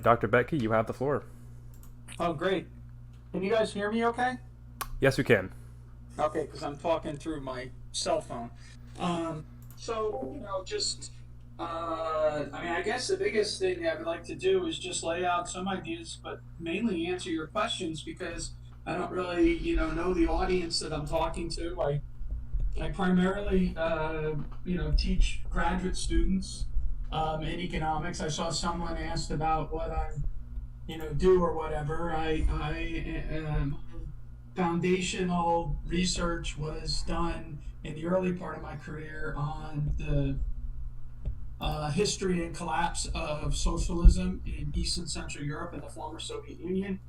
Dr. Bettke, you have the floor. Oh, great. Can you guys hear me okay? Yes, we can. Okay, because I'm talking through my cell phone. I guess the biggest thing I would like to do is just lay out some ideas, but mainly answer your questions because I don't really, know the audience that I'm talking to. I primarily, teach graduate students in economics. I saw someone asked about what I'm do or whatever. Foundational research was done in the early part of my career on the history and collapse of socialism in East and Central Europe and the former Soviet Union.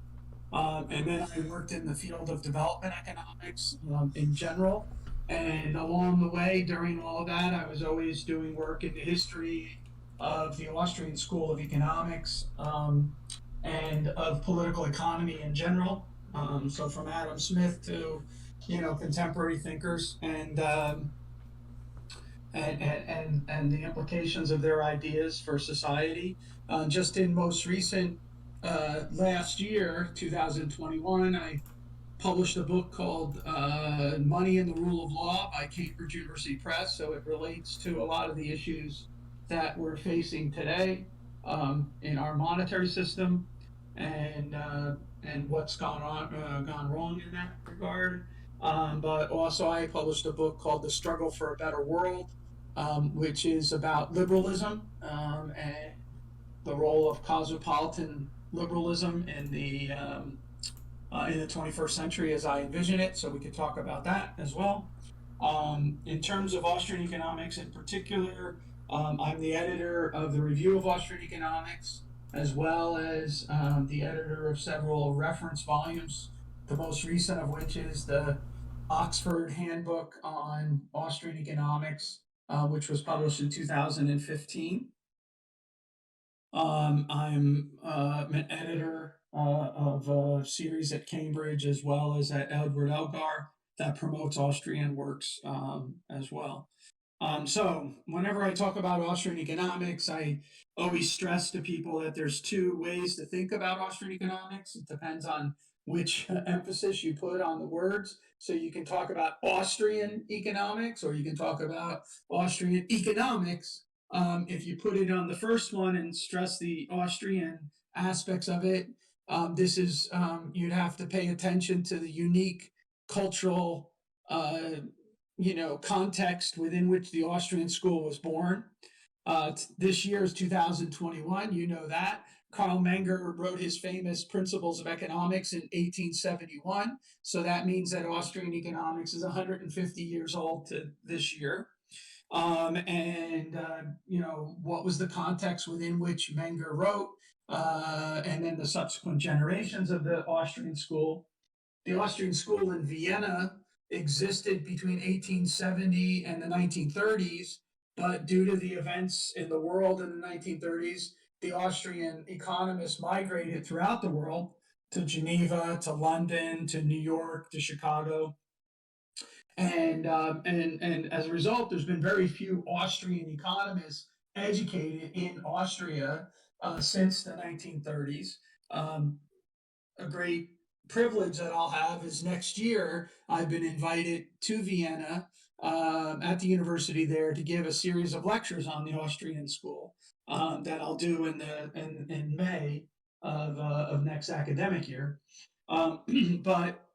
And then I worked in the field of development economics in general. And along the way, during all of that, I was always doing work in the history of the Austrian School of Economics and of political economy in general. So from Adam Smith to, contemporary thinkers and the implications of their ideas for society. Just in most recent last year, 2021, I published a book called Money and the Rule of Law by Cambridge University Press. So it relates to a lot of the issues that we're facing today in our monetary system and what's gone wrong in that regard. But also, I published a book called The Struggle for a Better World, which is about liberalism and the role of cosmopolitan liberalism in the 21st century as I envision it. So we could talk about that as well. In terms of Austrian economics in particular, I'm the editor of the Review of Austrian Economics, as well as the editor of several reference volumes, the most recent of which is the Oxford Handbook on Austrian Economics, which was published in 2015. I'm an editor of a series at Cambridge as well as at Edward Elgar that promotes Austrian works as well. So whenever I talk about Austrian economics, I always stress to people that there's two ways to think about Austrian economics. It depends on which emphasis you put on the words. So you can talk about Austrian economics or you can talk about Austrian economics. If you put it on the first one and stress the Austrian aspects of it, you'd have to pay attention to the unique cultural context within which the Austrian school was born. This year is 2021. You know that. Karl Menger wrote his famous Principles of Economics in 1871. So that means that Austrian economics is 150 years old to this year. What was the context within which Menger wrote, and then the subsequent generations of the Austrian school. The Austrian school in Vienna existed between 1870 and the 1930s, but due to the events in the world in the 1930s, the Austrian economists migrated throughout the world to Geneva, to London, to New York, to Chicago. And as a result, there's been very few Austrian economists educated in Austria since the 1930s. A great privilege that I'll have is next year I've been invited to Vienna at the university there to give a series of lectures on the Austrian school that I'll do in May of next academic year. But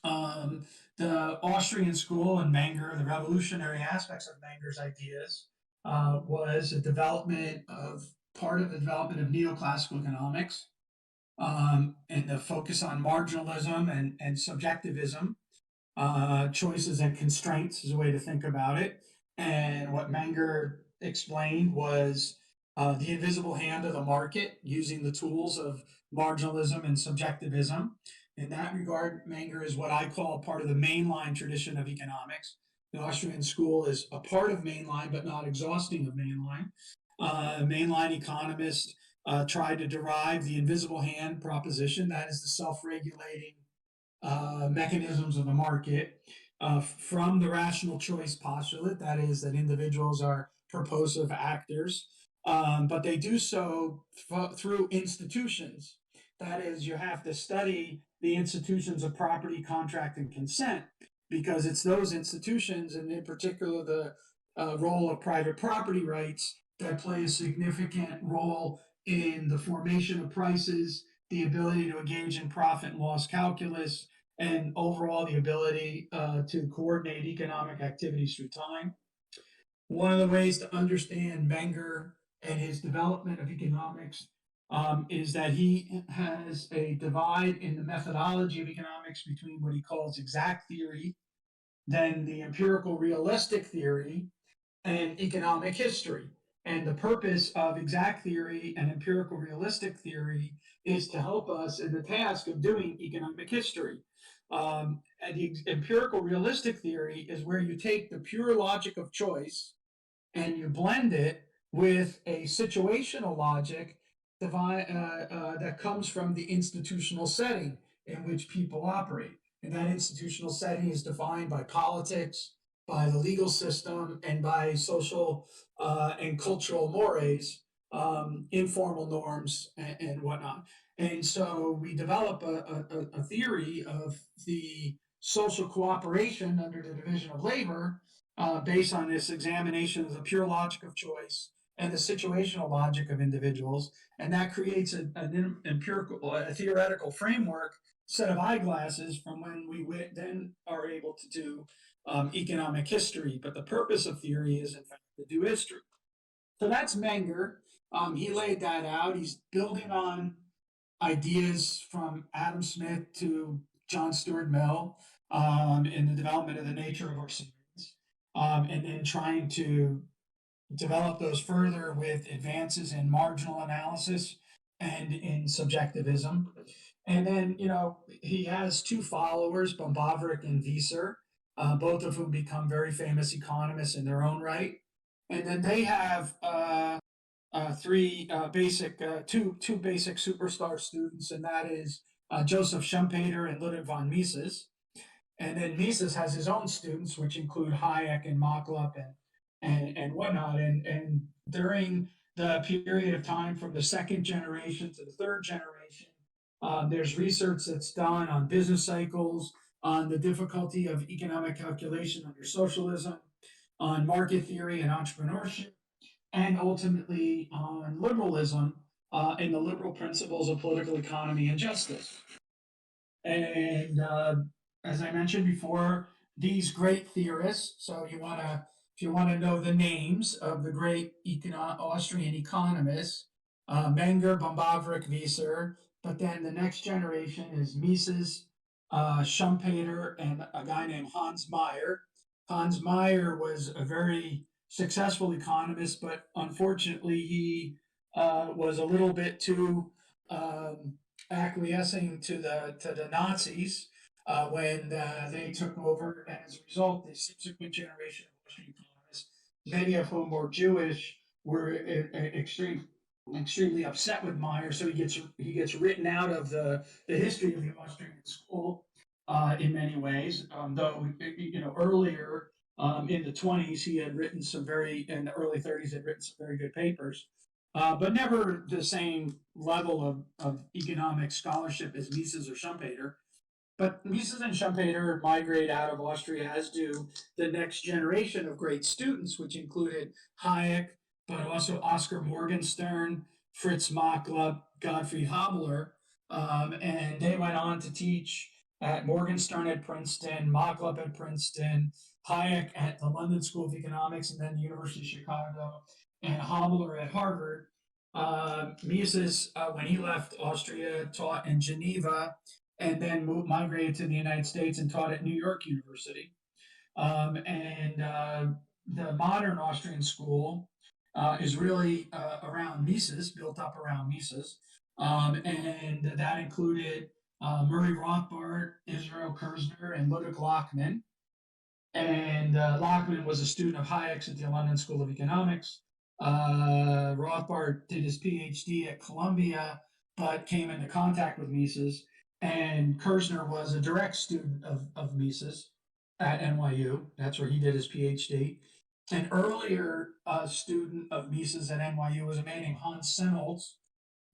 the Austrian school and Menger, the revolutionary aspects of Menger's ideas, was a development of part of the development of neoclassical economics and the focus on marginalism and subjectivism. Choices and constraints is a way to think about it. And what Menger explained was the invisible hand of the market using the tools of marginalism and subjectivism. In that regard, Menger is what I call part of the mainline tradition of economics. The Austrian school is a part of mainline, but not exhausting of mainline. Mainline economists tried to derive the invisible hand proposition, that is the self-regulating mechanisms of the market, from the rational choice postulate, that is, that individuals are purposive actors, but they do so through institutions. That is, you have to study the institutions of property, contract, and consent, because it's those institutions, and in particular the role of private property rights, that play a significant role in the formation of prices, the ability to engage in profit and loss calculus, and overall the ability to coordinate economic activities through time. One of the ways to understand Menger and his development of economics is that he has a divide in the methodology of economics between what he calls exact theory, then the empirical realistic theory, and economic history. And the purpose of exact theory and empirical realistic theory is to help us in the task of doing economic history. And the empirical realistic theory is where you take the pure logic of choice and you blend it with a situational logic that comes from the institutional setting in which people operate. And that institutional setting is defined by politics, by the legal system, and by social and cultural mores, informal norms, and whatnot. And so we develop a theory of the social cooperation under the division of labor based on this examination of the pure logic of choice and the situational logic of individuals. And that creates an empirical, a theoretical framework, set of eyeglasses from when we then are able to do economic history. But the purpose of theory is, in fact, to do history. So that's Menger. He laid that out. He's building on ideas from Adam Smith to John Stuart Mill in the development of the nature of our science, and then trying to develop those further with advances in marginal analysis and in subjectivism. And then, he has two followers, Bombaverick and Wieser, both of whom become very famous economists in their own right. And then they have three basic, two basic superstar students, and that is Joseph Schumpeter and Ludwig von Mises. And then Mises has his own students, which include Hayek and Machlup and whatnot. And during the period of time from the second generation to the third generation, there's research that's done on business cycles, on the difficulty of economic calculation under socialism, on market theory and entrepreneurship, and ultimately on liberalism and the liberal principles of political economy and justice. And as I mentioned before, these great theorists. So if you want to know the names of the great Austrian economists, Menger, Bombaverick, Wieser. But then the next generation is Mises, Schumpeter, and a guy named Hans Meyer. Hans Meyer was a very successful economist, but unfortunately he was a little bit too acquiescing to the Nazis when they took over, and as a result, the subsequent generation of Austrian economists, many of whom were Jewish, were extremely upset with Meyer. So he gets written out of the history of the Austrian school in many ways. Though earlier in the 20s he had written some very in the early 30s had written some very good papers. But never the same level of economic scholarship as Mises or Schumpeter. But Mises and Schumpeter migrate out of Austria, as do the next generation of great students, which included Hayek, but also Oscar Morgenstern, Fritz Machlup, Gottfried Haberler. And they went on to teach at Morgenstern at Princeton, Machlup at Princeton, Hayek at the London School of Economics, and then the University of Chicago, and Haberler at Harvard. Mises, when he left Austria, taught in Geneva and then migrated to the United States and taught at New York University. And the modern Austrian school is really around Mises, built up around Mises. And that included Murray Rothbard, Israel Kirzner, and Ludwig Lochmann. And Lochmann was a student of Hayek's at the London School of Economics. Rothbard did his PhD at Columbia, but came into contact with Mises. And Kirzner was a direct student of Mises at NYU. That's where he did his PhD. An earlier student of Mises at NYU was a man named Hans Senholz.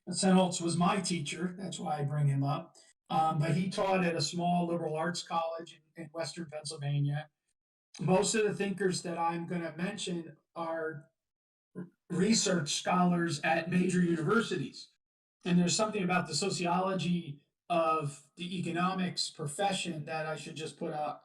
And Senholz was my teacher. That's why I bring him up. But he taught at a small liberal arts college in Western Pennsylvania. Most of the thinkers that I'm going to mention are research scholars at major universities. And there's something about the sociology of the economics profession that I should just put up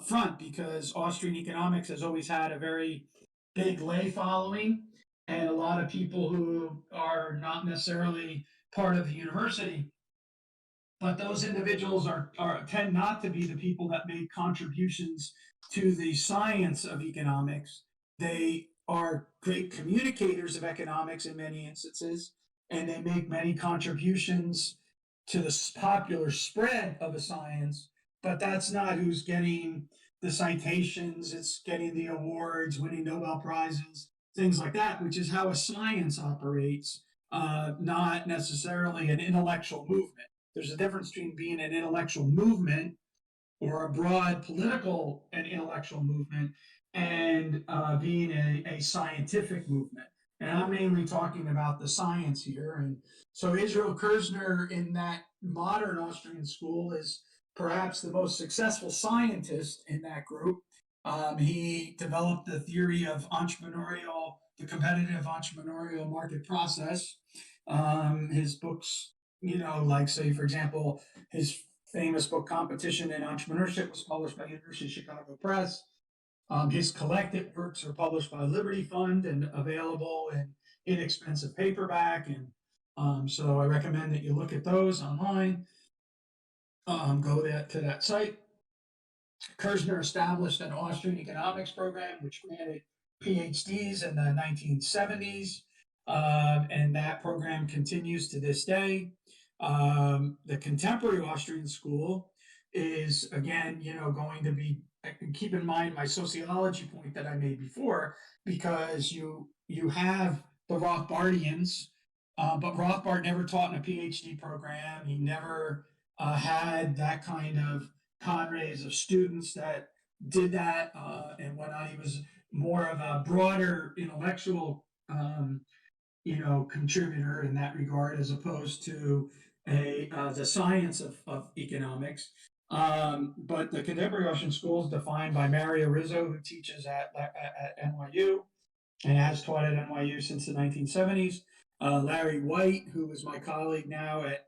front, because Austrian economics has always had a very big lay following and a lot of people who are not necessarily part of the university. But those individuals are tend not to be the people that make contributions to the science of economics. They are great communicators of economics in many instances, and they make many contributions to the popular spread of a science. But that's not who's getting the citations. It's getting the awards, winning Nobel prizes, things like that, which is how a science operates, not necessarily an intellectual movement. There's a difference between being an intellectual movement or a broad political and intellectual movement and being a scientific movement. And I'm mainly talking about the science here. And so Israel Kirzner in that modern Austrian school is perhaps the most successful scientist in that group. He developed the theory of the competitive entrepreneurial market process. His books, like say, for example, his famous book Competition and Entrepreneurship was published by University of Chicago Press. His collected works are published by Liberty Fund and available in inexpensive paperback. And so I recommend that you look at those online. Go to that site. Kirzner established an Austrian economics program which granted PhDs in the 1970s, and that program continues to this day. The contemporary Austrian school is, again, going to be, keep in mind my sociology point that I made before, because you have the Rothbardians, but Rothbard never taught in a PhD program. He never had that kind of cadres of students that did that and whatnot. He was more of a broader intellectual, contributor in that regard, as opposed to the science of economics. But the contemporary Russian school is defined by Mario Rizzo, who teaches at NYU and has taught at NYU since the 1970s. Larry White, who is my colleague now at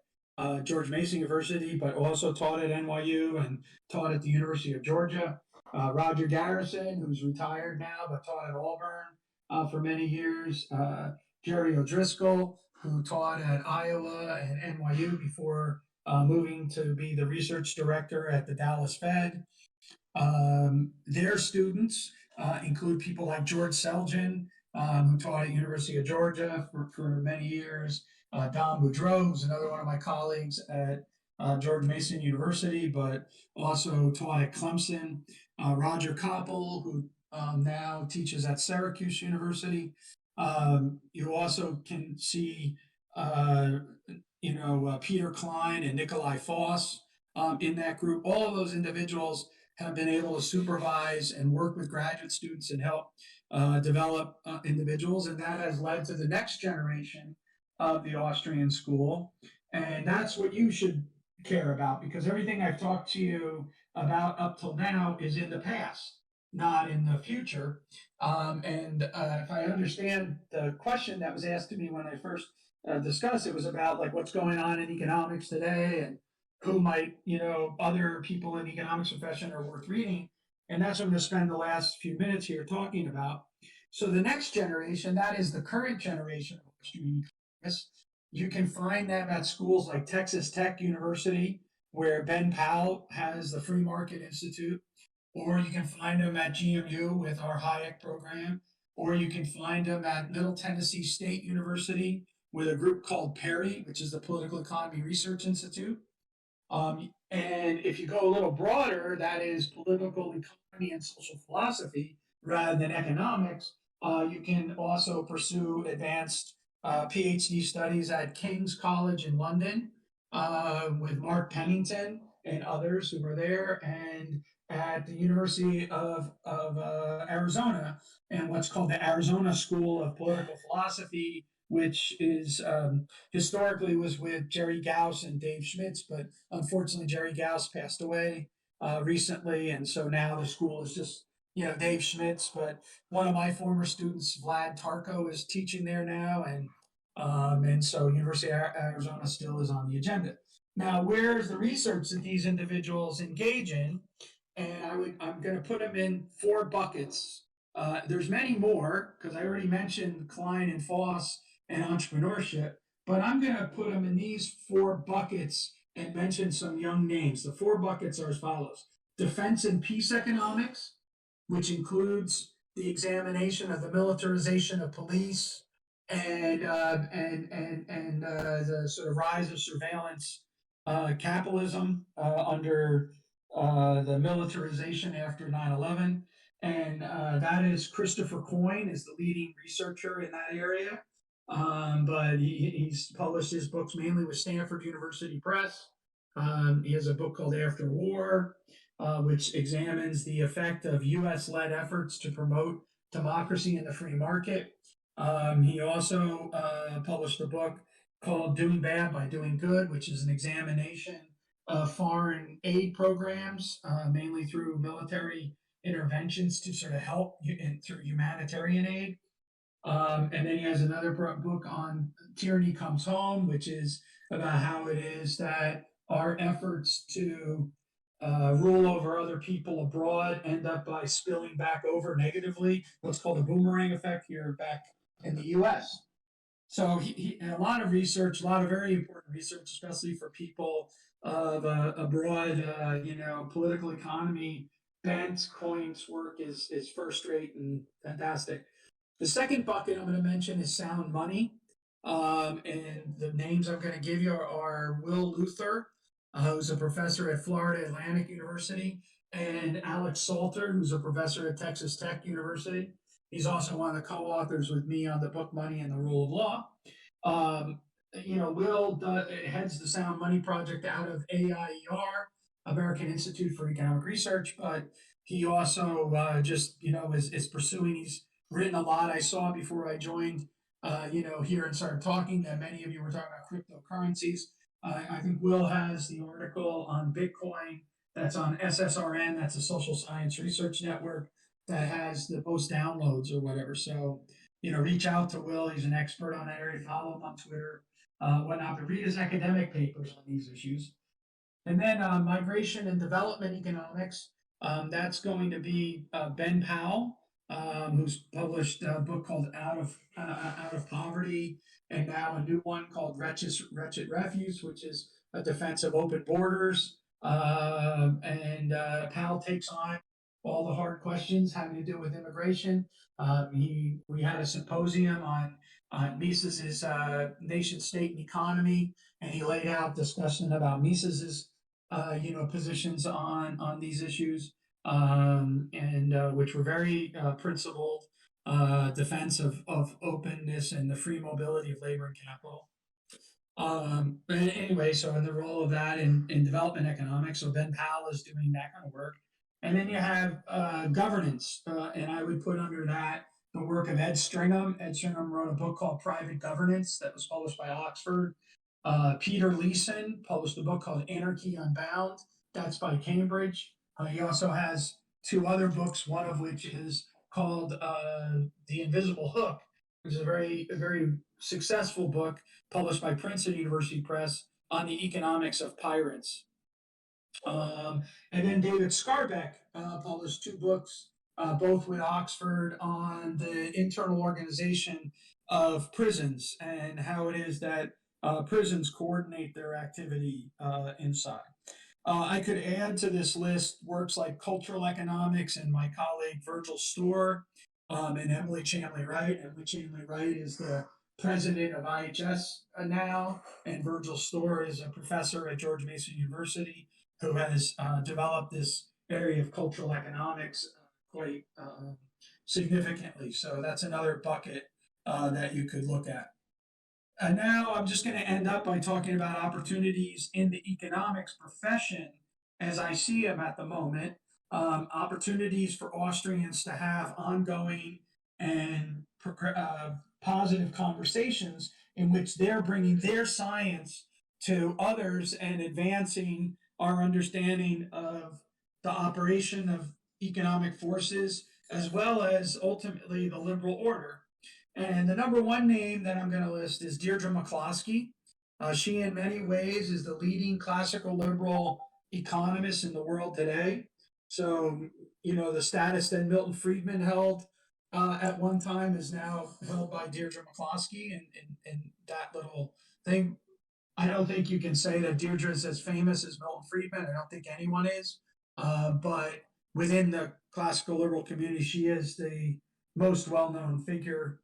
George Mason University, but also taught at NYU and taught at the University of Georgia. Roger Garrison, who's retired now, but taught at Auburn for many years. Jerry O'Driscoll, who taught at Iowa and NYU before moving to be the research director at the Dallas Fed. Their students include people like George Selgin, who taught at University of Georgia for many years. Don Boudreau, who's another one of my colleagues at George Mason University, but also taught at Clemson. Roger Koppel, who now teaches at Syracuse University. You also can see, Peter Klein and Nikolai Foss in that group. All of those individuals have been able to supervise and work with graduate students and help develop individuals. And that has led to the next generation of the Austrian school. And that's what you should care about, because everything I've talked to you about up till now is in the past, not in the future. And if I understand the question that was asked to me when I first discussed, it was about like what's going on in economics today and who might, other people in the economics profession are worth reading. And that's what I'm going to spend the last few minutes here talking about. So the next generation, that is the current generation of Austrian economists, you can find them at schools like Texas Tech University, where Ben Powell has the Free Market Institute, or you can find them at GMU with our Hayek program, or you can find them at Middle Tennessee State University with a group called PERI, which is the Political Economy Research Institute. And if you go a little broader, that is political economy and social philosophy rather than economics. You can also pursue advanced PhD studies at King's College in London with Mark Pennington and others who are there. And at the University of Arizona and what's called the Arizona School of Political Philosophy, which is historically was with Jerry Gauss and Dave Schmitz, but unfortunately Jerry Gauss passed away recently, and so now the school is just Dave Schmitz. But one of my former students, Vlad Tarko, is teaching there now, and so University of Arizona still is on the agenda. Now, where's the research that these individuals engage in? And I'm going to put them in four buckets. There's many more because I already mentioned Klein and Foss and entrepreneurship, but I'm going to put them in these four buckets and mention some young names. The four buckets are as follows: defense and peace economics, which includes the examination of the militarization of police and the sort of rise of surveillance capitalism under the militarization after 9/11. And that is Christopher Coyne is the leading researcher in that area. But he's published his books mainly with Stanford University Press. He has a book called After War, which examines the effect of US-led efforts to promote democracy in the free market. He also published a book called Doing Bad by Doing Good, which is an examination of foreign aid programs, mainly through military interventions to sort of help through humanitarian aid. And then he has another book on Tyranny Comes Home, which is about how it is that our efforts to rule over other people abroad end up by spilling back over negatively, what's called a boomerang effect here back in the US. So he a lot of research, a lot of very important research, especially for people of a broad, political economy bent. Coyne's work is first rate and fantastic. The second bucket I'm going to mention is sound money. And the names I'm going to give you are Will Luther, who's a professor at Florida Atlantic University, and Alex Salter, who's a professor at Texas Tech University. He's also one of the co-authors with me on the book Money and the Rule of Law. Um, Will heads the Sound Money Project out of AIER, American Institute for Economic Research, but he also is pursuing. He's written a lot. I saw before I joined, here and started talking that many of you were talking about cryptocurrencies. I think Will has the article on Bitcoin that's on SSRN, that's a social science research network that has the most downloads or whatever. So, reach out to Will. He's an expert on that area. Follow him on Twitter, whatnot. But read his academic papers on these issues. And then migration and development economics. That's going to be Ben Powell, who's published a book called Out of Poverty, and now a new one called Wretched Refuse, which is a defense of open borders. And Powell takes on all the hard questions having to do with immigration. We had a symposium on Mises's nation state and economy, and he laid out discussion about Mises's positions on these issues, and which were very principled defense of openness and the free mobility of labor and capital. But anyway, so in the role of that in development economics, so Ben Powell is doing that kind of work. And then you have governance, and I would put under that the work of Ed Stringham. Ed Stringham wrote a book called Private Governance that was published by Oxford. Peter Leeson published a book called Anarchy Unbound. That's by Cambridge. He also has two other books, one of which is called The Invisible Hook, which is a very successful book published by Princeton University Press on the economics of pirates. And then David Scarbeck published two books, both with Oxford, on the internal organization of prisons and how it is that prisons coordinate their activity inside. I could add to this list works like Cultural Economics and my colleague Virgil Storr and Emily Chamley Wright. Emily Chamley Wright is the president of IHS now, and Virgil Storr is a professor at George Mason University who has developed this area of cultural economics quite significantly. So that's another bucket that you could look at. And now I'm just going to end up by talking about opportunities in the economics profession as I see them at the moment. opportunities for Austrians to have ongoing and positive conversations in which they're bringing their science to others and advancing our understanding of the operation of economic forces as well as ultimately the liberal order. And the number one name that I'm going to list is Deirdre McCloskey. She, in many ways, is the leading classical liberal economist in the world today. So, the status that Milton Friedman held at one time is now held by Deirdre McCloskey, and that little thing. I don't think you can say that Deirdre is as famous as Milton Friedman. I don't think anyone is. But within the classical liberal community, she is the most well-known figure,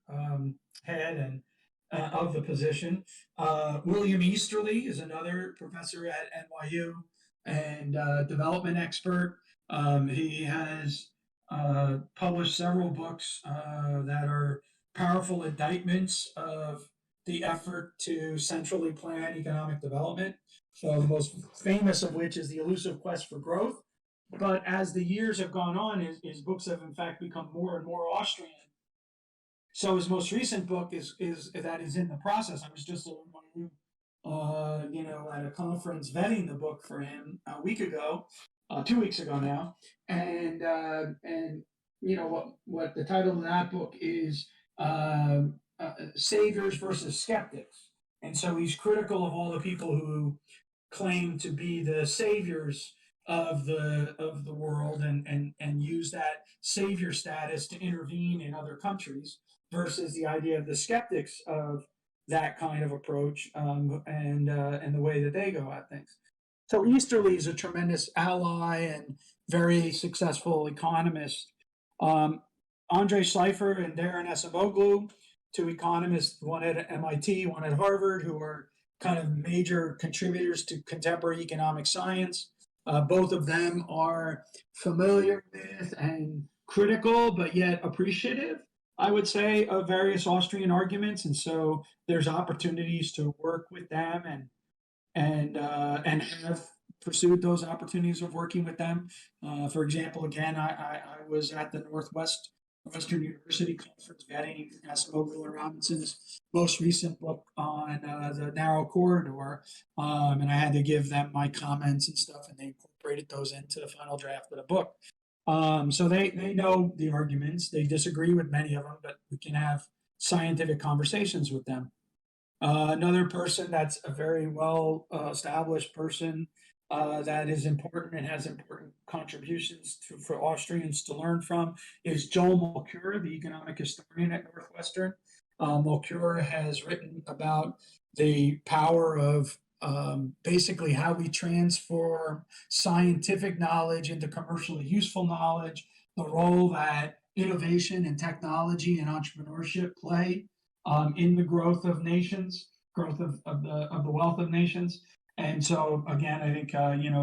head and of the position. William Easterly is another professor at NYU and development expert. He has published several books that are powerful indictments of the effort to centrally plan economic development. So the most famous of which is The Elusive Quest for Growth. But as the years have gone on, his books have in fact become more and more Austrian. So his most recent book is in the process. I was just at a conference vetting the book for him a week ago, 2 weeks ago now, and what the title of that book is. Saviors versus skeptics. And so he's critical of all the people who claim to be the saviors of the world and use that savior status to intervene in other countries versus the idea of the skeptics of that kind of approach and the way that they go at things. So Easterly is a tremendous ally and very successful economist. Andrei Schleifer and Darren Acemoglu, two economists, one at MIT, one at Harvard, who are kind of major contributors to contemporary economic science. Both of them are familiar with and critical, but yet appreciative, I would say, of various Austrian arguments. And so there's opportunities to work with them and have pursued those opportunities of working with them. For example, again, I was at the Western University Conference vetting Acemoglu and Robinson's most recent book on the narrow corridor, and I had to give them my comments and stuff, and they incorporated those into the final draft of the book. So they know the arguments. They disagree with many of them, but we can have scientific conversations with them. Another person that's a very well established person that is important and has important contributions for Austrians to learn from is Joel Mulcure, the economic historian at Northwestern. Mulcure has written about the power of basically how we transform scientific knowledge into commercially useful knowledge, the role that innovation and technology and entrepreneurship play in the growth of nations, growth of the wealth of nations. And so, again, I think,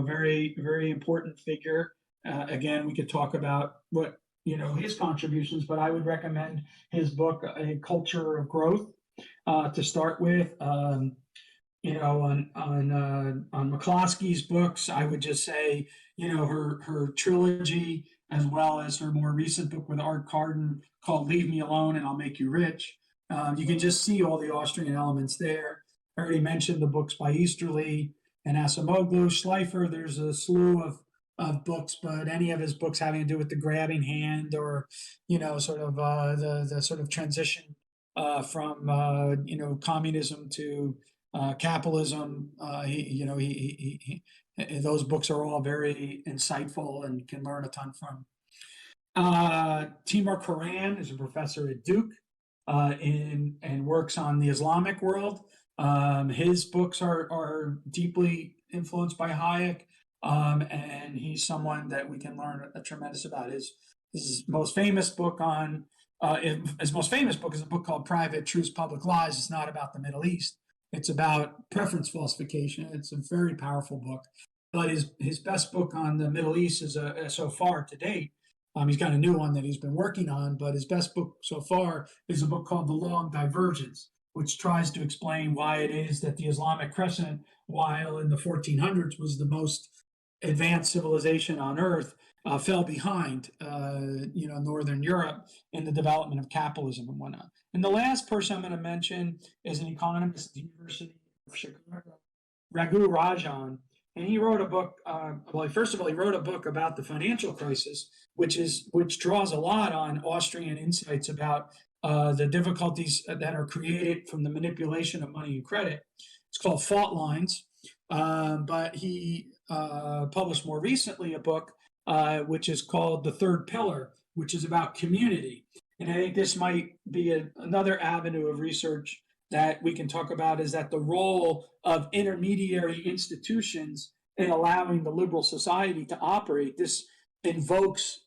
very, very important figure. Again, we could talk about what, his contributions, but I would recommend his book, A Culture of Growth, to start with. On McCloskey's books, I would just say, her trilogy, as well as her more recent book with Art Carden called Leave Me Alone and I'll Make You Rich. You can just see all the Austrian elements there. I already mentioned the books by Easterly and Acemoglu. Schleifer, there's a slew of books, but any of his books having to do with the grabbing hand or, sort of the sort of transition from, communism to capitalism, those books are all very insightful and can learn a ton from. Timur Kuran is a professor at Duke and works on the Islamic world. His books are deeply influenced by Hayek, and he's someone that we can learn a tremendous about. His most famous book his most famous book is a book called Private Truths, Public Lies. It's not about the Middle East. It's about preference falsification. It's a very powerful book. But his best book on the Middle East is so far to date. He's got a new one that he's been working on, but his best book so far is a book called The Long Divergence, which tries to explain why it is that the Islamic Crescent, while in the 1400s was the most advanced civilization on Earth fell behind, Northern Europe in the development of capitalism and whatnot. And the last person I'm going to mention is an economist at the University of Chicago, Raghu Rajan, and he wrote a book. First of all, he wrote a book about the financial crisis, which draws a lot on Austrian insights about the difficulties that are created from the manipulation of money and credit. It's called Fault Lines. But he published more recently a book which is called The Third Pillar, which is about community. And I think this might be another avenue of research that we can talk about, is that the role of intermediary institutions in allowing the liberal society to operate. This invokes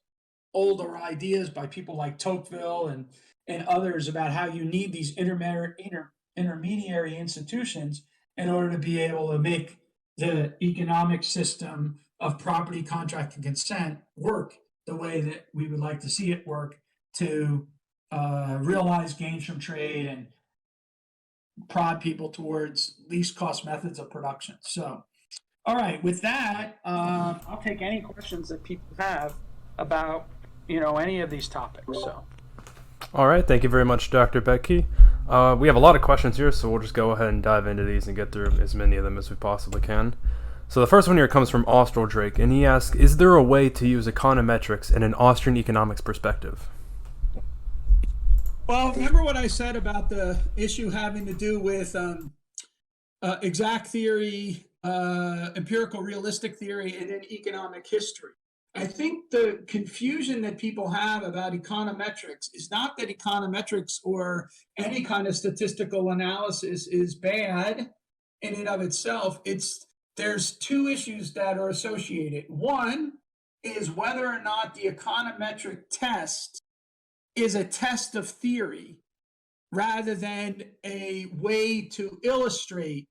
older ideas by people like Tocqueville and others about how you need these intermediary institutions in order to be able to make the economic system of property, contract, and consent work the way that we would like to see it work, to realize gains from trade and prod people towards least cost methods of production. So, all right, with that, I'll take any questions that people have about, any of these topics. So. All right, thank you very much, Dr. Beottke. We have a lot of questions here, so we'll just go ahead and dive into these and get through as many of them as we possibly can. So the first one here comes from Austral Drake, and he asks, is there a way to use econometrics in an Austrian economics perspective? Well, remember what I said about the issue having to do with exact theory, empirical realistic theory, and then economic history. I think the confusion that people have about econometrics is not that econometrics or any kind of statistical analysis is bad in and of itself. There's two issues that are associated. One is whether or not the econometric test is a test of theory rather than a way to illustrate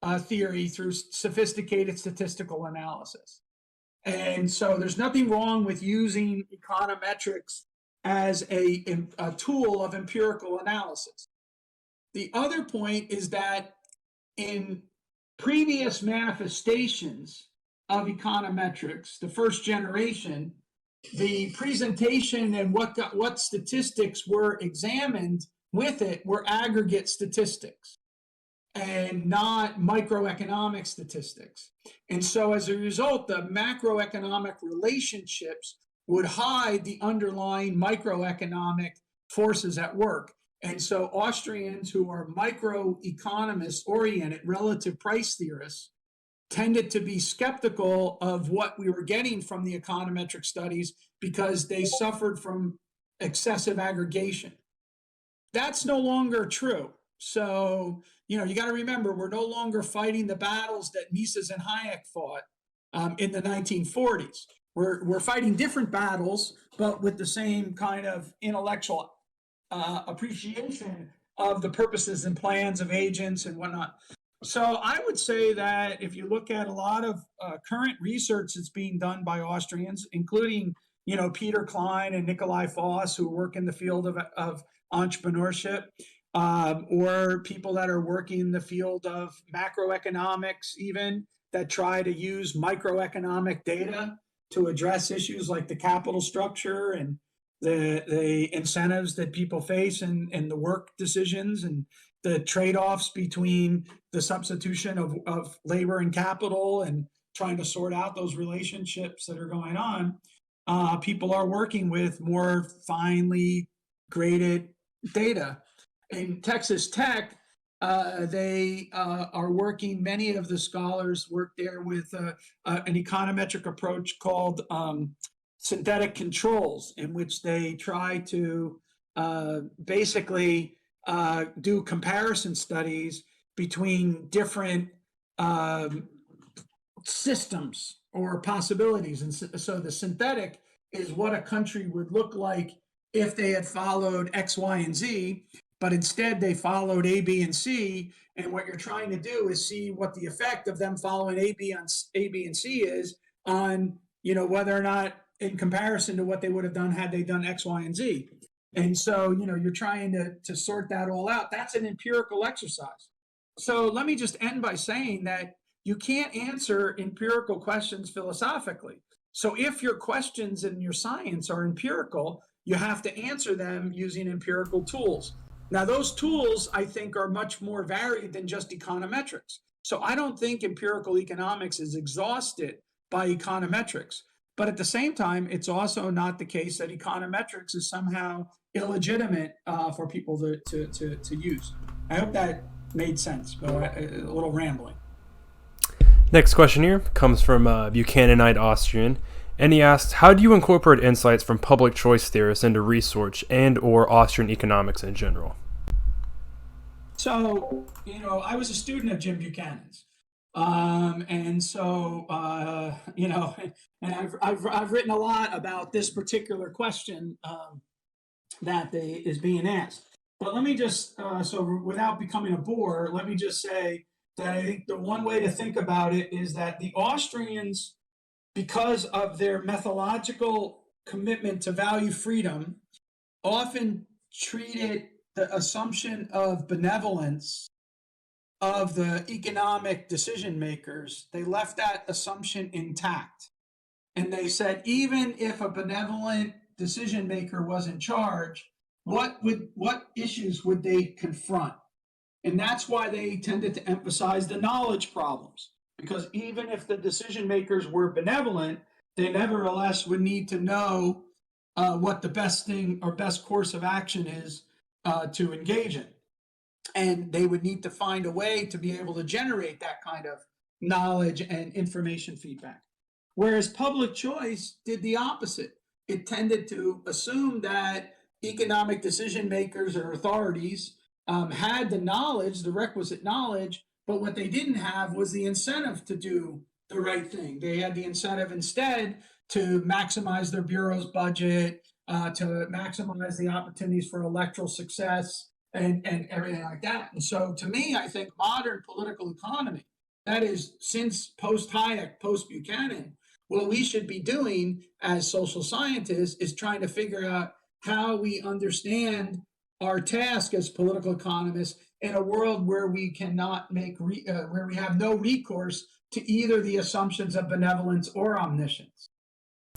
a theory through sophisticated statistical analysis. And so there's nothing wrong with using econometrics as a tool of empirical analysis. The other point is that in previous manifestations of econometrics, the first generation, the presentation and what statistics were examined with it were aggregate statistics and not microeconomic statistics. And so as a result, the macroeconomic relationships would hide the underlying microeconomic forces at work. And so Austrians who are microeconomist oriented, relative price theorists, tended to be skeptical of what we were getting from the econometric studies because they suffered from excessive aggregation. That's no longer true. So, you got to remember, we're no longer fighting the battles that Mises and Hayek fought in the 1940s. We're fighting different battles, but with the same kind of intellectual appreciation of the purposes and plans of agents and whatnot. So I would say that if you look at a lot of current research that's being done by Austrians, including, Peter Klein and Nikolai Voss, who work in the field of entrepreneurship, or people that are working in the field of macroeconomics, even that try to use microeconomic data to address issues like the capital structure and the incentives that people face and the work decisions and the trade-offs between the substitution of labor and capital and trying to sort out those relationships that are going on. People are working with more finely graded data. In Texas Tech, they are working, many of the scholars work there with an econometric approach called synthetic controls, in which they try to basically do comparison studies between different systems or possibilities. And so the synthetic is what a country would look like if they had followed X, Y, and Z, but instead they followed A, B, and C. And what you're trying to do is see what the effect of them following A, B, and C is on, whether or not in comparison to what they would have done had they done X, Y, and Z. And so, you're trying to sort that all out. That's an empirical exercise. So let me just end by saying that, you can't answer empirical questions philosophically. So if your questions in your science are empirical, you have to answer them using empirical tools. Now, those tools, I think, are much more varied than just econometrics. So I don't think empirical economics is exhausted by econometrics. But at the same time, it's also not the case that econometrics is somehow illegitimate for people to use. I hope that made sense, but a little rambling. Next question here comes from Buchananite Austrian, and he asks, how do you incorporate insights from public choice theorists into research and or Austrian economics in general? So, I was a student of Jim Buchanan's. And so, and I've written a lot about this particular question that is being asked. But let me just, so without becoming a bore, let me just say that I think the one way to think about it is that the Austrians, because of their methodological commitment to value freedom, often treated the assumption of benevolence of the economic decision makers. They left that assumption intact. And they said, even if a benevolent decision maker was in charge, what issues would they confront? And that's why they tended to emphasize the knowledge problems, because even if the decision makers were benevolent, they nevertheless would need to know what the best thing or best course of action is to engage in. And they would need to find a way to be able to generate that kind of knowledge and information feedback. Whereas public choice did the opposite. It tended to assume that economic decision makers or authorities had the knowledge, the requisite knowledge, but what they didn't have was the incentive to do the right thing. They had the incentive instead to maximize their bureau's budget, to maximize the opportunities for electoral success, and everything like that. And so to me, I think modern political economy, that is since post-Hayek, post-Buchanan, what we should be doing as social scientists is trying to figure out how we understand our task as political economists in a world where we cannot where we have no recourse to either the assumptions of benevolence or omniscience.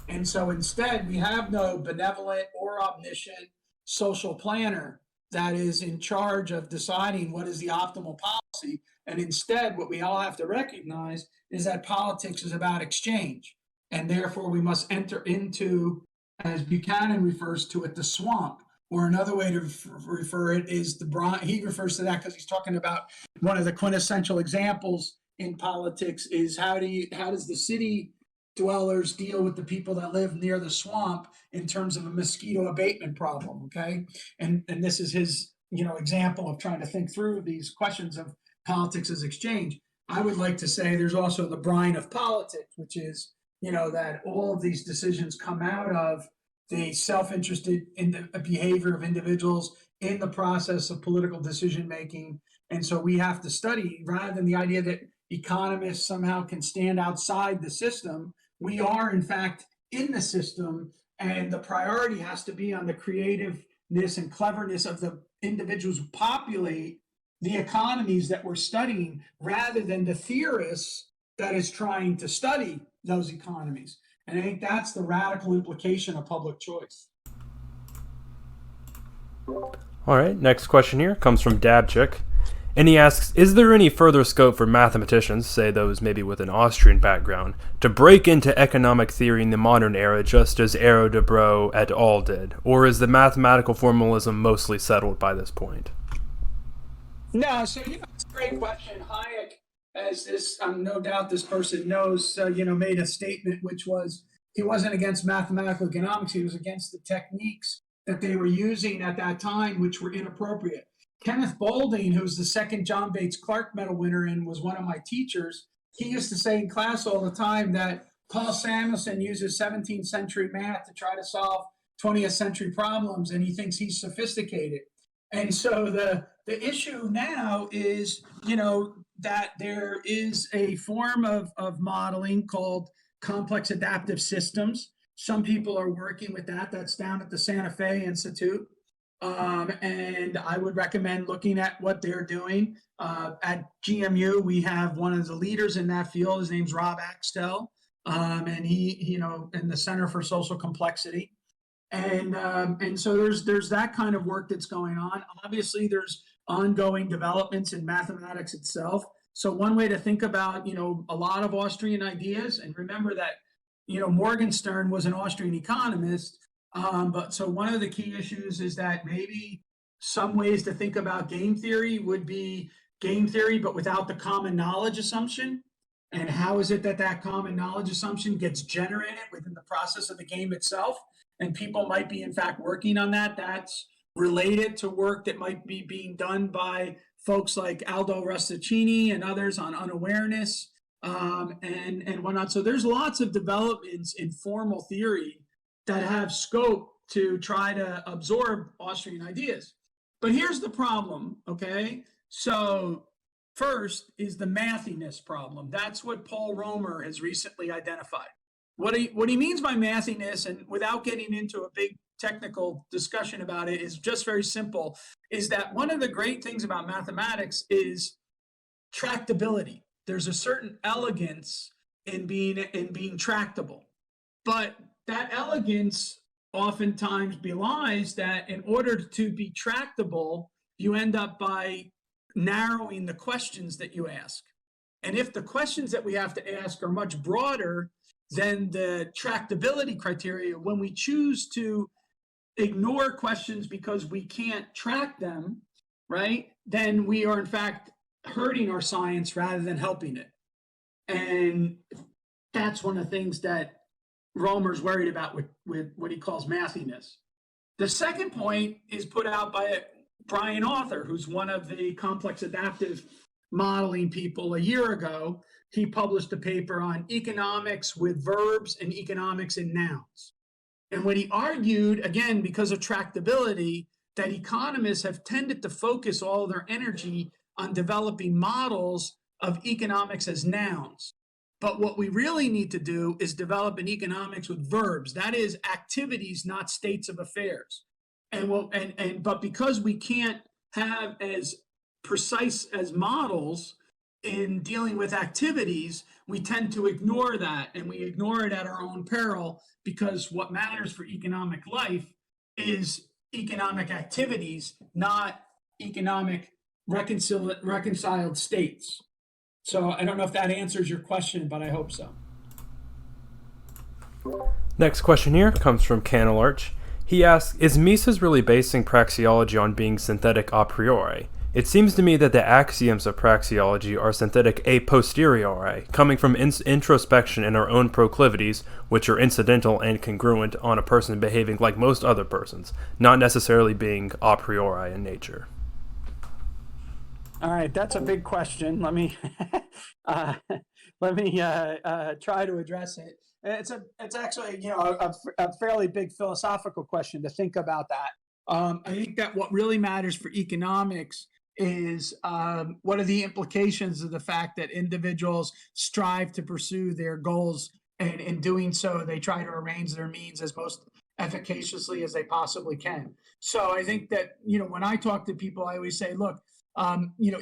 And so instead, we have no benevolent or omniscient social planner that is in charge of deciding what is the optimal policy. And instead, what we all have to recognize is that politics is about exchange. And therefore, we must enter into, as Buchanan refers to it, the swamp. Or another way to refer it is the brine. He refers to that because he's talking about one of the quintessential examples in politics is how does the city dwellers deal with the people that live near the swamp in terms of a mosquito abatement problem, okay? And this is his, example of trying to think through these questions of politics as exchange. I would like to say there's also the brine of politics, which is, that all of these decisions come out of the self-interested in the behavior of individuals in the process of political decision making. And so we have to study, rather than the idea that economists somehow can stand outside the system, we are in fact in the system, and the priority has to be on the creativeness and cleverness of the individuals who populate the economies that we're studying, rather than the theorists that is trying to study those economies. And I think that's the radical implication of public choice. All right, next question here comes from Dabchik. And he asks, is there any further scope for mathematicians, say those maybe with an Austrian background, to break into economic theory in the modern era just as Arrow de Bro et al. Did? Or is the mathematical formalism mostly settled by this point? No, so it's a great question. Hayek, as this, no doubt this person knows, made a statement which was he wasn't against mathematical economics. He was against the techniques that they were using at that time, which were inappropriate. Kenneth Boulding, who's the second John Bates Clark Medal winner and was one of my teachers, he used to say in class all the time that Paul Samuelson uses 17th century math to try to solve 20th century problems, and he thinks he's sophisticated. And so the issue now is, that there is a form of modeling called complex adaptive systems. Some people are working with that. That's down at the Santa Fe Institute. And I would recommend looking at what they're doing. At GMU, we have one of the leaders in that field. His name's Rob Axtell, and he, in the Center for Social Complexity. And so there's that kind of work that's going on. Obviously, there's ongoing developments in mathematics itself. So one way to think about, a lot of Austrian ideas, and remember that, Morgenstern was an Austrian economist. But so one of the key issues is that maybe some ways to think about game theory would be game theory, but without the common knowledge assumption. And how is it that that common knowledge assumption gets generated within the process of the game itself? And people might be, in fact, working on that. That's related to work that might be being done by folks like Aldo Rustaccini and others on unawareness, and whatnot. So there's lots of developments in formal theory that have scope to try to absorb Austrian ideas. But here's the problem, okay? So first is the mathiness problem. That's what Paul Romer has recently identified. What he means by mathiness, and without getting into a big technical discussion about it, is just very simple, is that one of the great things about mathematics is tractability. There's a certain elegance in being tractable. But that elegance oftentimes belies that in order to be tractable, you end up by narrowing the questions that you ask. And if the questions that we have to ask are much broader than the tractability criteria, when we choose to ignore questions because we can't track them, right, then we are in fact hurting our science rather than helping it. And that's one of the things that Romer's worried about with what he calls mathiness. The second point is put out by Brian Arthur, who's one of the complex adaptive modeling people. A year ago, he published a paper on economics with verbs and economics in nouns. And when he argued, again, because of tractability, that economists have tended to focus all their energy on developing models of economics as nouns. But what we really need to do is develop an economics with verbs. That is activities, not states of affairs. But because we can't have as precise as models in dealing with activities, we tend to ignore that, and we ignore it at our own peril, because what matters for economic life is economic activities, not economic reconciled states. So I don't know if that answers your question, but I hope so. Next question here comes from Cannel Arch. He asks, is Mises really basing praxeology on being synthetic a priori? It seems to me that the axioms of praxeology are synthetic a posteriori, coming from introspection in our own proclivities, which are incidental and congruent on a person behaving like most other persons, not necessarily being a priori in nature. All right, that's a big question. Let me try to address it. It's actually a fairly big philosophical question to think about that. I think that what really matters for economics is what are the implications of the fact that individuals strive to pursue their goals, and in doing so, they try to arrange their means as most efficaciously as they possibly can. So I think that, when I talk to people, I always say, look,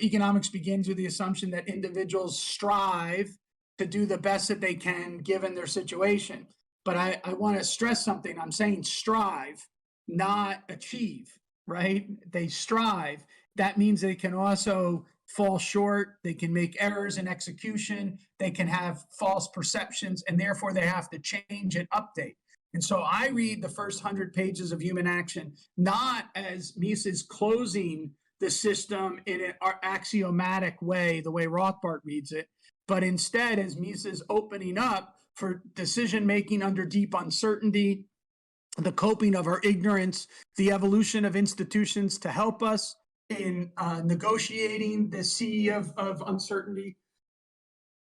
economics begins with the assumption that individuals strive to do the best that they can given their situation. But I want to stress something. I'm saying strive, not achieve, right? They strive. That means they can also fall short. They can make errors in execution. They can have false perceptions, and therefore they have to change and update. And so I read the first 100 pages of Human Action not as Mises closing the system in an axiomatic way, the way Rothbard reads it, but instead as Mises opening up for decision-making under deep uncertainty, the coping of our ignorance, the evolution of institutions to help us in negotiating the sea of uncertainty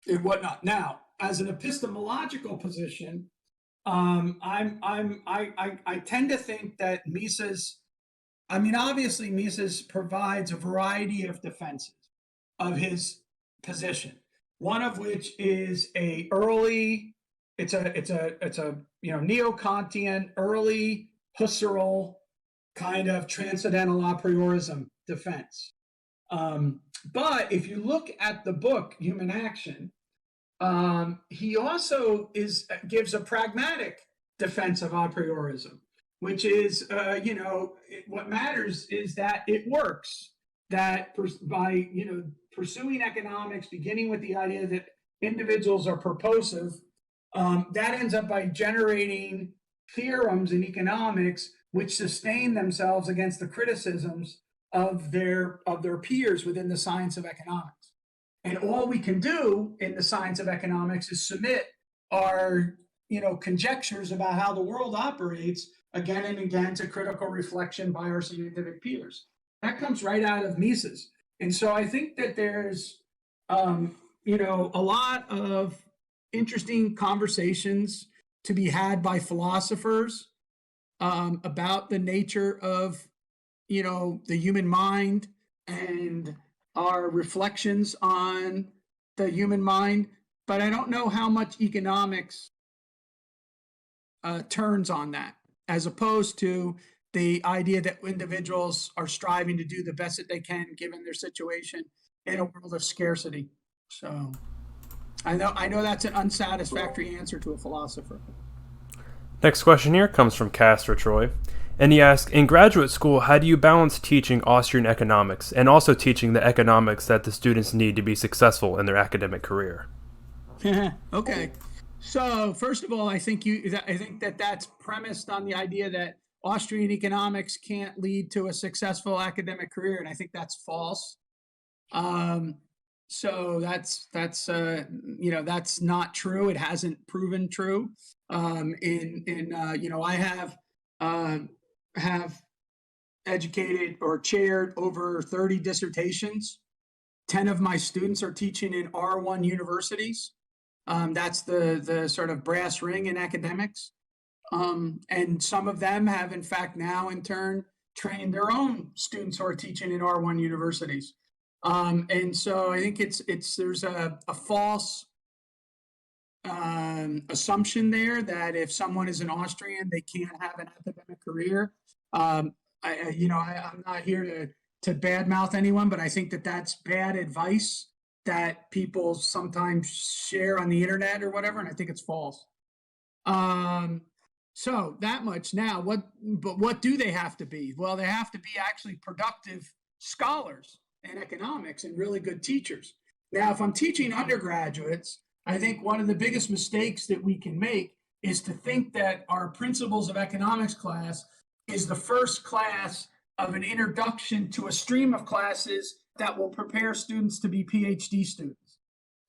and whatnot. Now, as an epistemological position, I tend to think that Mises, obviously Mises provides a variety of defenses of his position. One of which is it's a neo-Kantian, early Husserl kind of transcendental a priorism defense. But if you look at the book Human Action, he also gives a pragmatic defense of a priorism, which is, what matters is that it works. That by pursuing economics, beginning with the idea that individuals are purposive, that ends up by generating theorems in economics which sustain themselves against the criticisms of their peers within the science of economics. And all we can do in the science of economics is submit our conjectures about how the world operates again and again to critical reflection by our scientific peers. That comes right out of Mises. And so I think that there's a lot of interesting conversations to be had by philosophers about the nature of the human mind and our reflections on the human mind, but I don't know how much economics turns on that, as opposed to the idea that individuals are striving to do the best that they can given their situation in a world of scarcity. So I know that's an unsatisfactory answer to a philosopher. Next question here comes from Castor Troy. And he asks, in graduate school, how do you balance teaching Austrian economics and also teaching the economics that the students need to be successful in their academic career? Okay. So first of all, I think that's premised on the idea that Austrian economics can't lead to a successful academic career, and I think that's false. So that's not true. It hasn't proven true. I have educated or chaired over 30 dissertations. 10 of my students are teaching in R1 universities. That's the sort of brass ring in academics. And some of them have, in fact, now in turn trained their own students who are teaching in R1 universities. And so I think there's a false assumption there that if someone is an Austrian, they can't have an academic career. I'm not here to badmouth anyone, but I think that that's bad advice that people sometimes share on the internet or whatever, and I think it's false. So that much. Now, what do they have to be? Well, they have to be actually productive scholars in economics and really good teachers. Now, if I'm teaching undergraduates, I think one of the biggest mistakes that we can make is to think that our principles of economics class is the first class of an introduction to a stream of classes that will prepare students to be PhD students.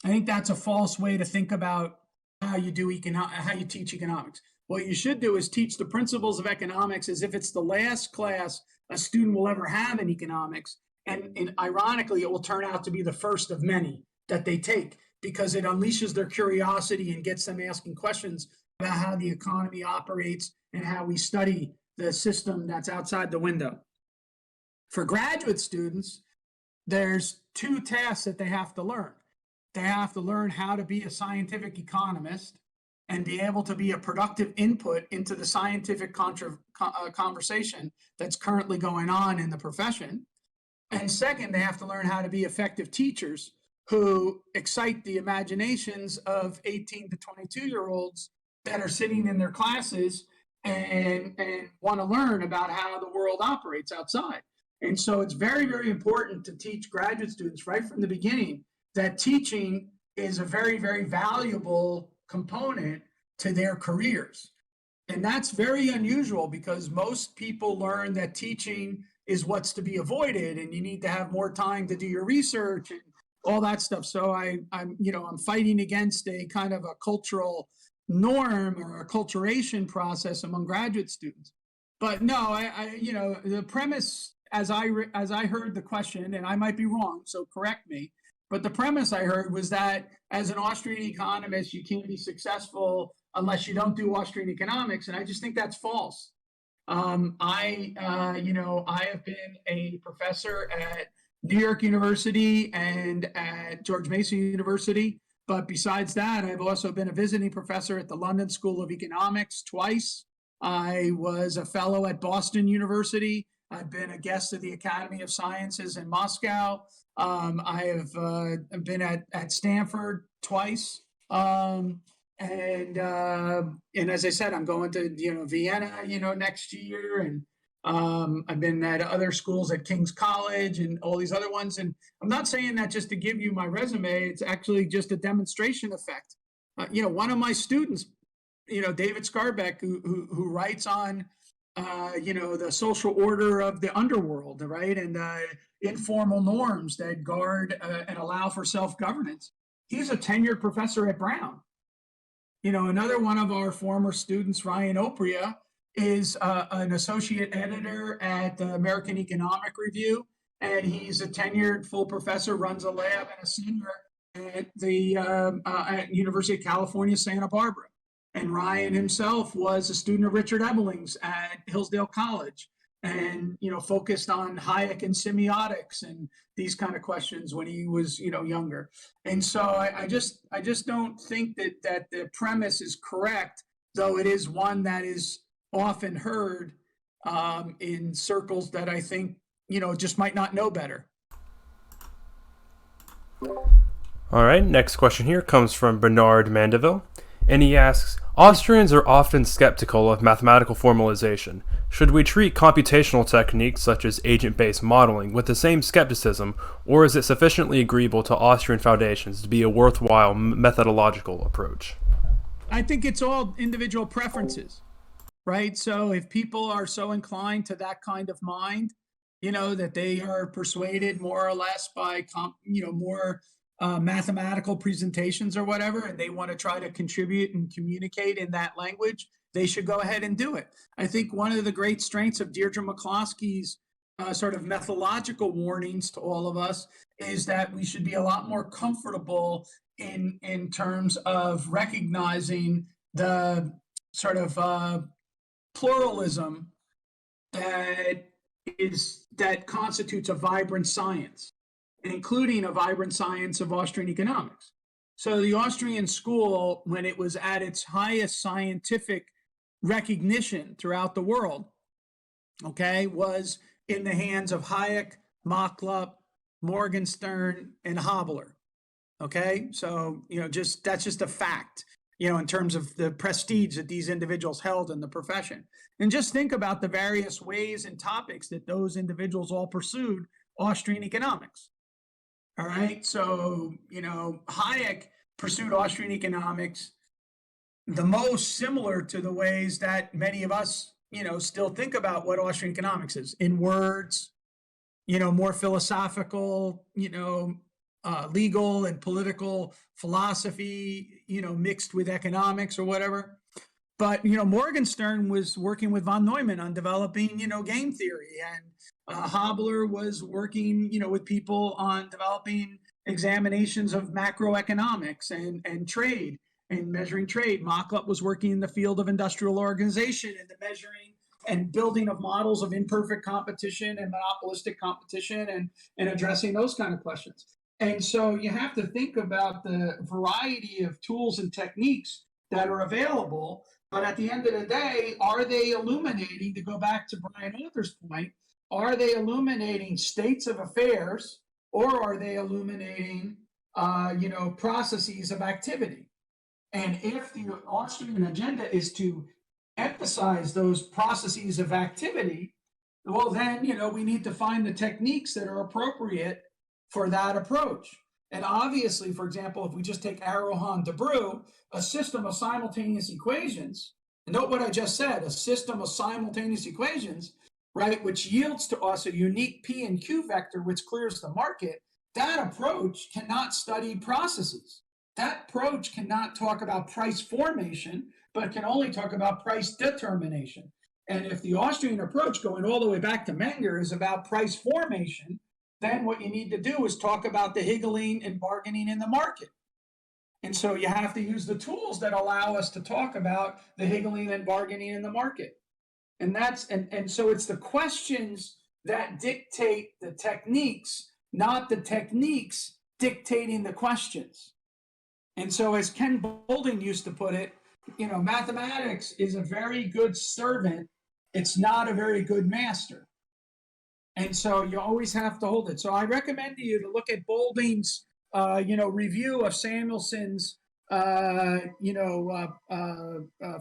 I think that's a false way to think about how you teach economics. What you should do is teach the principles of economics as if it's the last class a student will ever have in economics. And ironically, it will turn out to be the first of many that they take, because it unleashes their curiosity and gets them asking questions about how the economy operates and how we study the system that's outside the window. For graduate students, there's two tasks that they have to learn. They have to learn how to be a scientific economist and be able to be a productive input into the scientific conversation that's currently going on in the profession. And second, they have to learn how to be effective teachers who excite the imaginations of 18 to 22-year-olds that are sitting in their classes and want to learn about how the world operates outside. And so it's very, very important to teach graduate students right from the beginning that teaching is a very, very valuable component to their careers. And that's very unusual because most people learn that teaching is what's to be avoided and you need to have more time to do your research and all that stuff. So I'm fighting against a kind of a cultural norm or a acculturation process among graduate students. But no, the premise, as I heard the question, and I might be wrong, so correct me, but the premise I heard was that as an Austrian economist, you can't be successful unless you don't do Austrian economics, and I just think that's false. I have been a professor at New York University and at George Mason University, but besides that, I've also been a visiting professor at the London School of Economics twice. I was a fellow at Boston University. I've been a guest of the Academy of Sciences in Moscow. I have been at Stanford twice. Um, and as I said, I'm going to Vienna next year, and I've been at other schools at King's College and all these other ones. And I'm not saying that just to give you my resume. It's actually just a demonstration effect. One of my students, David Scarbeck, who writes on the social order of the underworld, right, and informal norms that guard and allow for self-governance. He's a tenured professor at Brown. Another one of our former students, Ryan Opria, is an associate editor at the American Economic Review, and he's a tenured full professor, runs a lab and a senior at the at University of California, Santa Barbara. And Ryan himself was a student of Richard Eveling's at Hillsdale College, and focused on Hayek and semiotics and these kind of questions when he was younger. And so I just don't think that the premise is correct, though it is one that is often heard in circles that I think just might not know better. All right, next question here comes from Bernard Mandeville, and he asks, Austrians are often skeptical of mathematical formalization. Should we treat computational techniques such as agent-based modeling with the same skepticism, or is it sufficiently agreeable to Austrian foundations to be a worthwhile methodological approach? I think it's all individual preferences, right? So if people are so inclined to that kind of mind, that they are persuaded more or less by, more mathematical presentations or whatever, and they want to try to contribute and communicate in that language, they should go ahead and do it. I think one of the great strengths of Deirdre McCloskey's sort of methodological warnings to all of us is that we should be a lot more comfortable in terms of recognizing the sort of pluralism that constitutes a vibrant science, including a vibrant science of Austrian economics. So the Austrian school, when it was at its highest scientific recognition throughout the world, was in the hands of Hayek, Machlup, Morgenstern, and Haberler. So that's just a fact, in terms of the prestige that these individuals held in the profession. And just think about the various ways and topics that those individuals all pursued Austrian economics. All right. So, Hayek pursued Austrian economics the most similar to the ways that many of us, still think about what Austrian economics is, in words, more philosophical, legal and political philosophy, mixed with economics or whatever. But, Morgenstern was working with von Neumann on developing, game theory, and Haberler was working, with people on developing examinations of macroeconomics and trade and measuring trade. Machlup was working in the field of industrial organization and the measuring and building of models of imperfect competition and monopolistic competition and addressing those kind of questions. And so you have to think about the variety of tools and techniques that are available. But at the end of the day, are they illuminating, to go back to Brian Arthur's point, are they illuminating states of affairs, or are they illuminating, processes of activity? And if the Austrian agenda is to emphasize those processes of activity, well, then, we need to find the techniques that are appropriate for that approach. And obviously, for example, if we just take Arohan de Breu, a system of simultaneous equations, and note what I just said, a system of simultaneous equations, right, which yields to us a unique P and Q vector, which clears the market, that approach cannot study processes. That approach cannot talk about price formation, but can only talk about price determination. And if the Austrian approach, going all the way back to Menger, is about price formation, then what you need to do is talk about the higgling and bargaining in the market. And so you have to use the tools that allow us to talk about the higgling and bargaining in the market. And so it's the questions that dictate the techniques, not the techniques dictating the questions. And so, as Ken Boulding used to put it, mathematics is a very good servant. It's not a very good master. And so you always have to hold it. So I recommend to you to look at Boulding's, review of Samuelson's,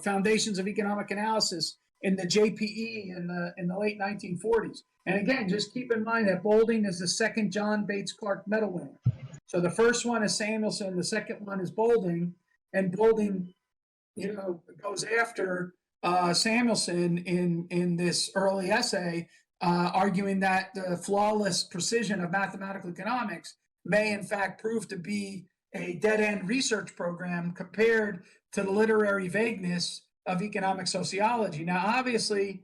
Foundations of Economic Analysis in the JPE in the late 1940s. And again, just keep in mind that Boulding is the second John Bates Clark Medal winner. So the first one is Samuelson, the second one is Boulding, and Boulding, goes after Samuelson in this early essay, arguing that the flawless precision of mathematical economics may in fact prove to be a dead-end research program compared to the literary vagueness of economic sociology. Now, obviously,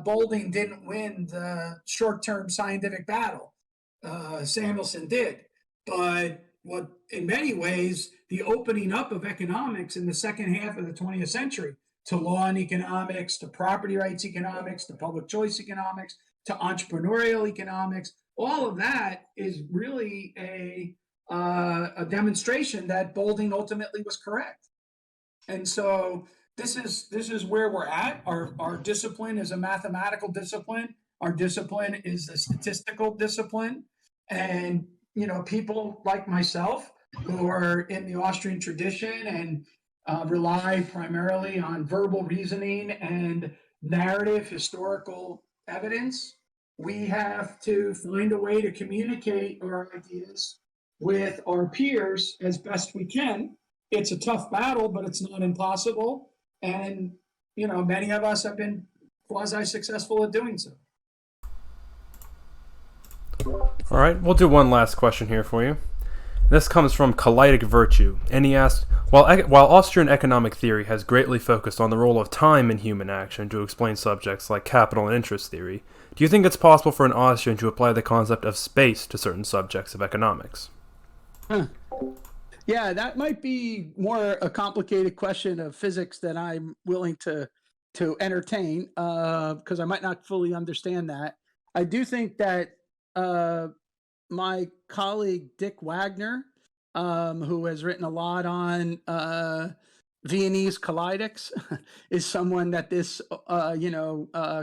Boulding didn't win the short-term scientific battle. Samuelson did. But what, in many ways, the opening up of economics in the second half of the 20th century to law and economics, to property rights economics, to public choice economics, to entrepreneurial economics, all of that is really a demonstration that Boulding ultimately was correct. And so this is where we're at. Our discipline is a mathematical discipline. Our discipline is a statistical discipline. And people like myself who are in the Austrian tradition and rely primarily on verbal reasoning and narrative historical evidence, we have to find a way to communicate our ideas with our peers as best we can. It's a tough battle, but it's not impossible. And, many of us have been quasi-successful at doing so. All right, we'll do one last question here for you. This comes from Kaleitic Virtue, and he asked, while Austrian economic theory has greatly focused on the role of time in human action to explain subjects like capital and interest theory, do you think it's possible for an Austrian to apply the concept of space to certain subjects of economics? Yeah, that might be more a complicated question of physics than I'm willing to entertain, because I might not fully understand that. I do think that my colleague Dick Wagner, who has written a lot on Viennese kaleidics, is someone that this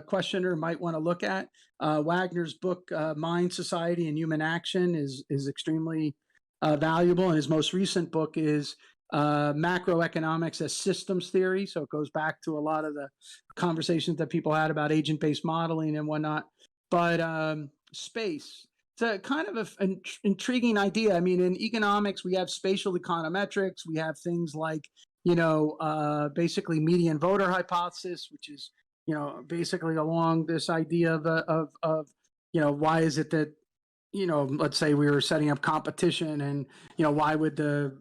questioner might want to look at. Wagner's book Mind, Society, and Human Action is extremely valuable, and his most recent book is Macroeconomics as Systems Theory. So it goes back to a lot of the conversations that people had about agent-based modeling and whatnot. But space, it's a kind of an intriguing idea. I mean, in economics, we have spatial econometrics. We have things like, basically median voter hypothesis, which is, basically along this idea of why is it that, let's say we were setting up competition and, why would the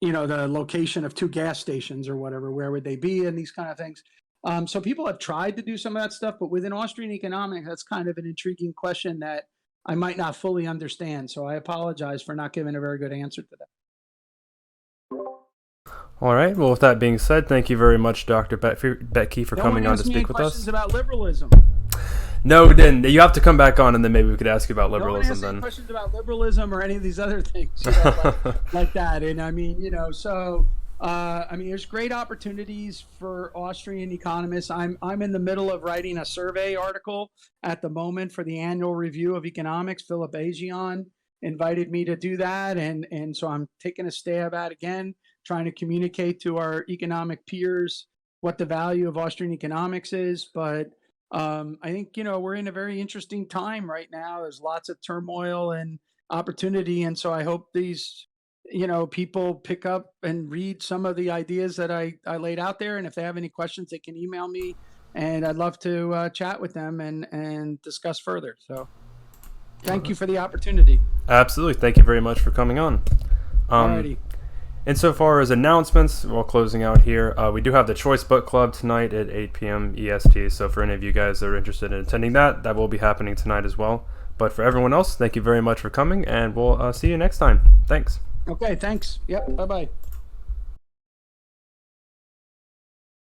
location of two gas stations or whatever, where would they be, and these kind of things. So people have tried to do some of that stuff, but within Austrian economics, that's kind of an intriguing question that I might not fully understand. So I apologize for not giving a very good answer to that. All right. Well, with that being said, thank you very much, Dr. Beottke, for coming on to speak with us. Questions about liberalism. No, we didn't. You have to come back on, and then maybe we could ask you about liberalism. No one asked any questions about liberalism or any of these other things like that. And I mean, there's great opportunities for Austrian economists. I'm in the middle of writing a survey article at the moment for the annual review of economics. Philip Agion invited me to do that, and so I'm taking a stab at, again, trying to communicate to our economic peers what the value of Austrian economics is. But I think we're in a very interesting time right now. There's lots of turmoil and opportunity, and so I hope these people pick up and read some of the ideas that I laid out there. And if they have any questions, they can email me, and I'd love to chat with them and discuss further. So thank you for the opportunity. Absolutely. Thank you very much for coming on. Alrighty. Insofar as announcements, while closing out here, we do have the Choice Book Club tonight at 8 p.m. EST. So for any of you guys that are interested in attending that will be happening tonight as well. But for everyone else, thank you very much for coming, and we'll see you next time. Thanks. Okay, thanks. Yep, bye-bye.